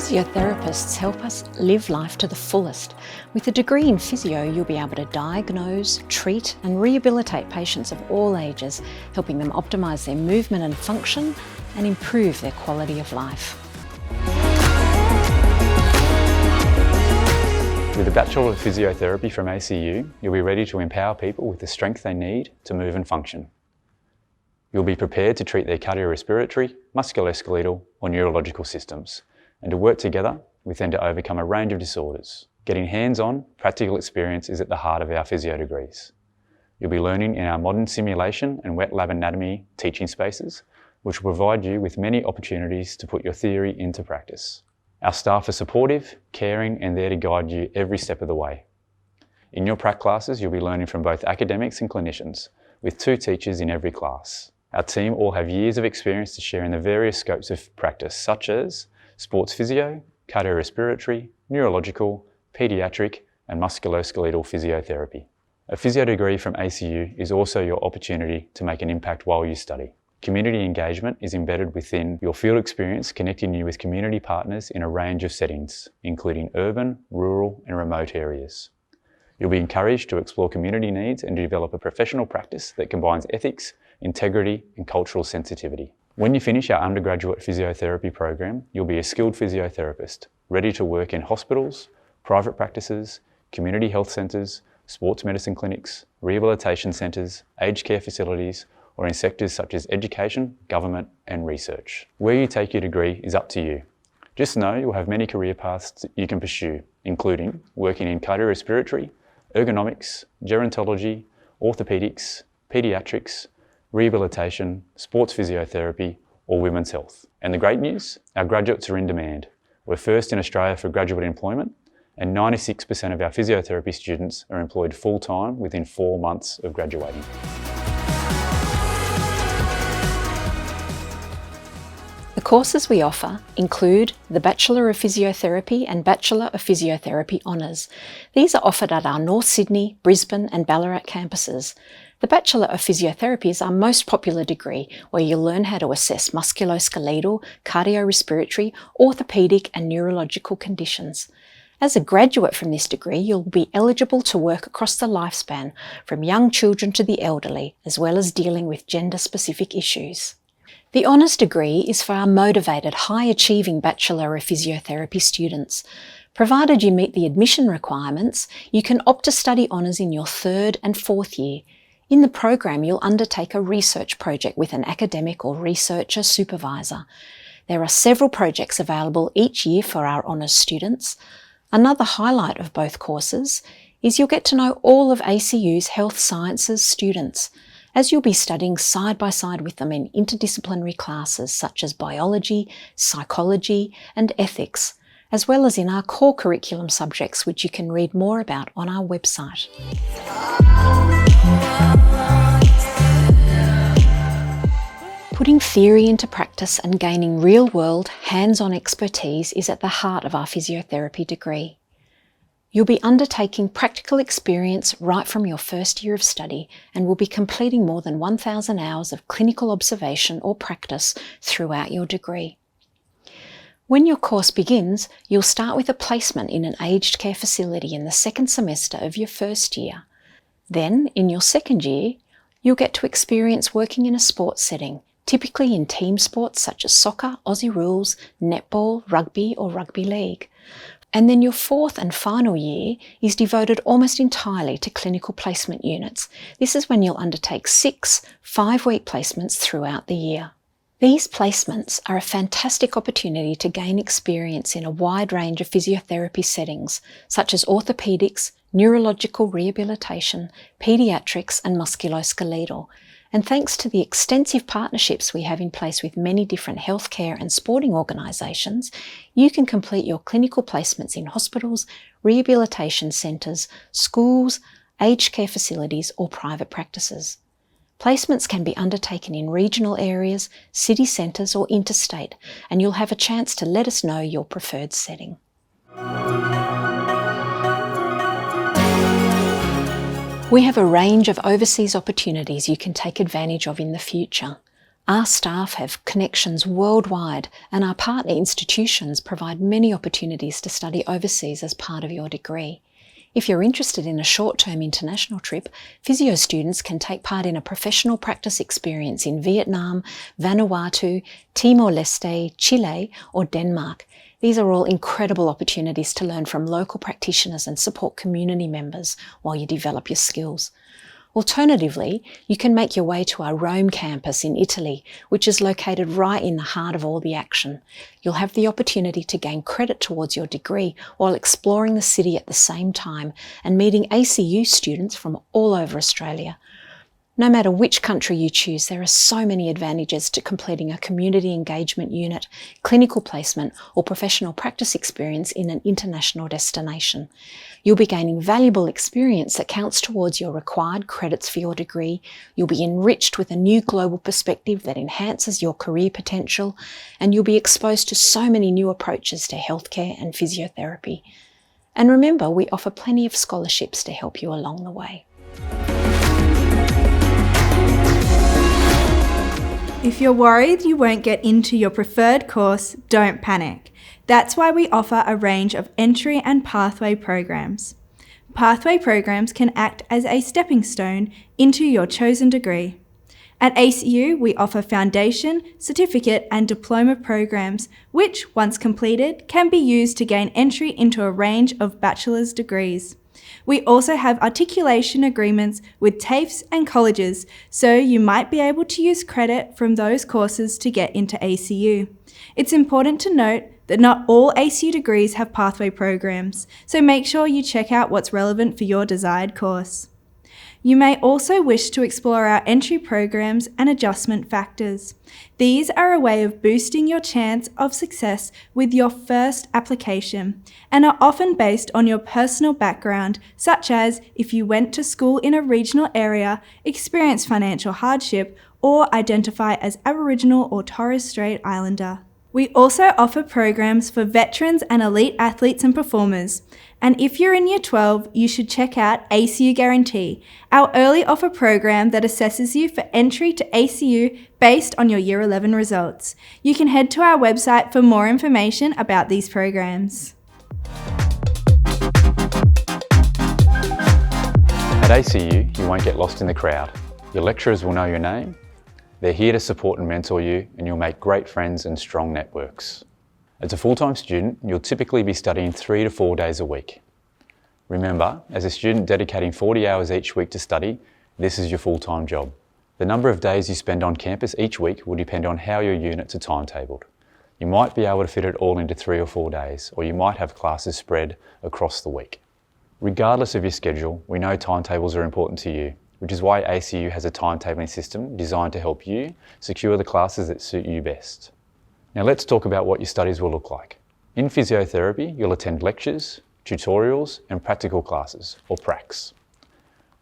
Physiotherapists help us live life to the fullest. With a degree in physio, you'll be able to diagnose, treat and rehabilitate patients of all ages, helping them optimise their movement and function and improve their quality of life. With a Bachelor of Physiotherapy from ACU, you'll be ready to empower people with the strength they need to move and function. You'll be prepared to treat their cardiorespiratory, musculoskeletal or neurological systems, and to work together with them to overcome a range of disorders. Getting hands-on, practical experience is at the heart of our physio degrees. You'll be learning in our modern simulation and wet lab anatomy teaching spaces, which will provide you with many opportunities to put your theory into practice. Our staff are supportive, caring and there to guide you every step of the way. In your prac classes, you'll be learning from both academics and clinicians, with 2 teachers in every class. Our team all have years of experience to share in the various scopes of practice, such as sports physio, cardiorespiratory, neurological, paediatric and musculoskeletal physiotherapy. A physio degree from ACU is also your opportunity to make an impact while you study. Community engagement is embedded within your field experience, connecting you with community partners in a range of settings, including urban, rural and remote areas. You'll be encouraged to explore community needs and to develop a professional practice that combines ethics, integrity and cultural sensitivity. When you finish our undergraduate physiotherapy program, you'll be a skilled physiotherapist, ready to work in hospitals, private practices, community health centres, sports medicine clinics, rehabilitation centres, aged care facilities, or in sectors such as education, government and research. Where you take your degree is up to you. Just know you'll have many career paths you can pursue, including working in cardiorespiratory, ergonomics, gerontology, orthopaedics, paediatrics, rehabilitation, sports physiotherapy or women's health. And the great news, our graduates are in demand. We're first in Australia for graduate employment and 96% of our physiotherapy students are employed full-time within 4 months of graduating. The courses we offer include the Bachelor of Physiotherapy and Bachelor of Physiotherapy Honours. These are offered at our North Sydney, Brisbane and Ballarat campuses. The Bachelor of Physiotherapy is our most popular degree, where you'll learn how to assess musculoskeletal, cardiorespiratory, orthopaedic and neurological conditions. As a graduate from this degree, you'll be eligible to work across the lifespan, from young children to the elderly, as well as dealing with gender-specific issues. The Honours degree is for our motivated, high-achieving Bachelor of Physiotherapy students. Provided you meet the admission requirements, you can opt to study Honours in your 3rd and 4th year. In the program, you'll undertake a research project with an academic or researcher supervisor. There are several projects available each year for our Honours students. Another highlight of both courses is you'll get to know all of ACU's health sciences students, as you'll be studying side by side with them in interdisciplinary classes such as biology, psychology and ethics, as well as in our core curriculum subjects, which you can read more about on our website. Putting theory into practice and gaining real-world, hands-on expertise is at the heart of our physiotherapy degree. You'll be undertaking practical experience right from your first year of study and will be completing more than 1,000 hours of clinical observation or practice throughout your degree. When your course begins, you'll start with a placement in an aged care facility in the 2nd semester of your 1st year. Then, in your 2nd year, you'll get to experience working in a sports setting, typically in team sports such as soccer, Aussie rules, netball, rugby or rugby league. And then your 4th and final year is devoted almost entirely to clinical placement units. This is when you'll undertake 6 5-week placements throughout the year. These placements are a fantastic opportunity to gain experience in a wide range of physiotherapy settings, such as orthopaedics, neurological rehabilitation, paediatrics and musculoskeletal. And thanks to the extensive partnerships we have in place with many different healthcare and sporting organisations, you can complete your clinical placements in hospitals, rehabilitation centres, schools, aged care facilities or private practices. Placements can be undertaken in regional areas, city centres or interstate, and you'll have a chance to let us know your preferred setting. We have a range of overseas opportunities you can take advantage of in the future. Our staff have connections worldwide, and our partner institutions provide many opportunities to study overseas as part of your degree. If you're interested in a short-term international trip, physio students can take part in a professional practice experience in Vietnam, Vanuatu, Timor-Leste, Chile, or Denmark. These are all incredible opportunities to learn from local practitioners and support community members while you develop your skills. Alternatively, you can make your way to our Rome campus in Italy, which is located right in the heart of all the action. You'll have the opportunity to gain credit towards your degree while exploring the city at the same time and meeting ACU students from all over Australia. No matter which country you choose, there are so many advantages to completing a community engagement unit, clinical placement, or professional practice experience in an international destination. You'll be gaining valuable experience that counts towards your required credits for your degree. You'll be enriched with a new global perspective that enhances your career potential, and you'll be exposed to so many new approaches to healthcare and physiotherapy. And remember, we offer plenty of scholarships to help you along the way. If you're worried you won't get into your preferred course, don't panic. That's why we offer a range of entry and pathway programs. Pathway programs can act as a stepping stone into your chosen degree. At ACU, we offer foundation, certificate and diploma programs, which, once completed, can be used to gain entry into a range of bachelor's degrees. We also have articulation agreements with TAFEs and colleges, so you might be able to use credit from those courses to get into ACU. It's important to note that not all ACU degrees have pathway programs, so make sure you check out what's relevant for your desired course. You may also wish to explore our entry programs and adjustment factors. These are a way of boosting your chance of success with your first application and are often based on your personal background, such as if you went to school in a regional area, experience financial hardship, or identify as Aboriginal or Torres Strait Islander. We also offer programs for veterans and elite athletes and performers. And if you're in Year 12, you should check out ACU Guarantee, our early offer program that assesses you for entry to ACU based on your Year 11 results. You can head to our website for more information about these programs. At ACU, you won't get lost in the crowd. Your lecturers will know your name. They're here to support and mentor you, and you'll make great friends and strong networks. As a full-time student, you'll typically be studying 3 to 4 days a week. Remember, as a student dedicating 40 hours each week to study, this is your full-time job. The number of days you spend on campus each week will depend on how your units are timetabled. You might be able to fit it all into 3 or 4 days, or you might have classes spread across the week. Regardless of your schedule, we know timetables are important to you, which is why ACU has a timetabling system designed to help you secure the classes that suit you best. Now let's talk about what your studies will look like. In physiotherapy, you'll attend lectures, tutorials and practical classes, or pracs.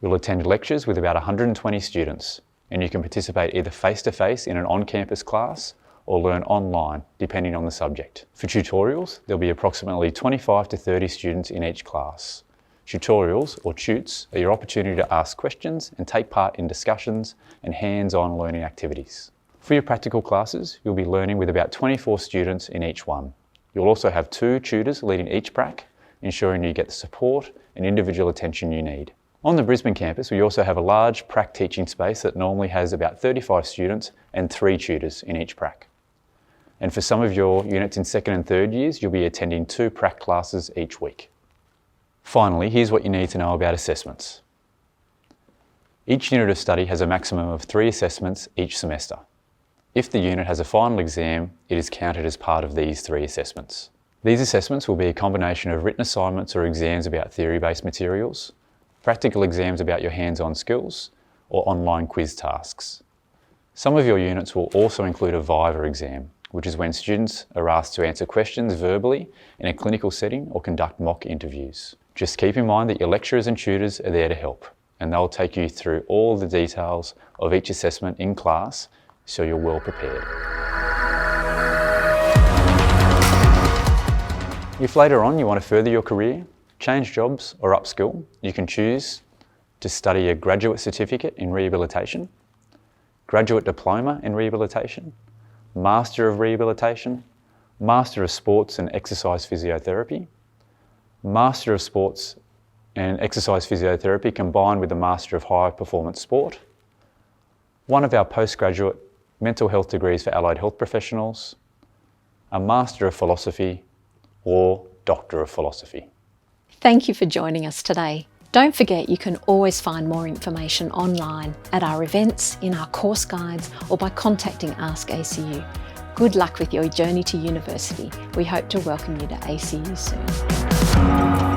You'll attend lectures with about 120 students, and you can participate either face-to-face in an on-campus class or learn online, depending on the subject. For tutorials, there'll be approximately 25 to 30 students in each class. Tutorials, or tutes, are your opportunity to ask questions and take part in discussions and hands-on learning activities. For your practical classes, you'll be learning with about 24 students in each one. You'll also have 2 tutors leading each prac, ensuring you get the support and individual attention you need. On the Brisbane campus, we also have a large prac teaching space that normally has about 35 students and 3 tutors in each prac. And for some of your units in 2nd and 3rd years, you'll be attending 2 prac classes each week. Finally, here's what you need to know about assessments. Each unit of study has a maximum of 3 assessments each semester. If the unit has a final exam, it is counted as part of these 3 assessments. These assessments will be a combination of written assignments or exams about theory-based materials, practical exams about your hands-on skills, or online quiz tasks. Some of your units will also include a Viva exam, which is when students are asked to answer questions verbally in a clinical setting or conduct mock interviews. Just keep in mind that your lecturers and tutors are there to help, and they'll take you through all the details of each assessment in class so you're well prepared. If later on you want to further your career, change jobs or upskill, you can choose to study a graduate certificate in rehabilitation, Graduate Diploma in Rehabilitation, Master of Rehabilitation, Master of Sports and Exercise Physiotherapy, Master of Sports and Exercise Physiotherapy combined with the Master of High Performance Sport, one of our postgraduate mental health degrees for allied health professionals, a Master of Philosophy or Doctor of Philosophy. Thank you for joining us today. Don't forget you can always find more information online at our events, in our course guides, or by contacting Ask ACU. Good luck with your journey to university. We hope to welcome you to ACU soon.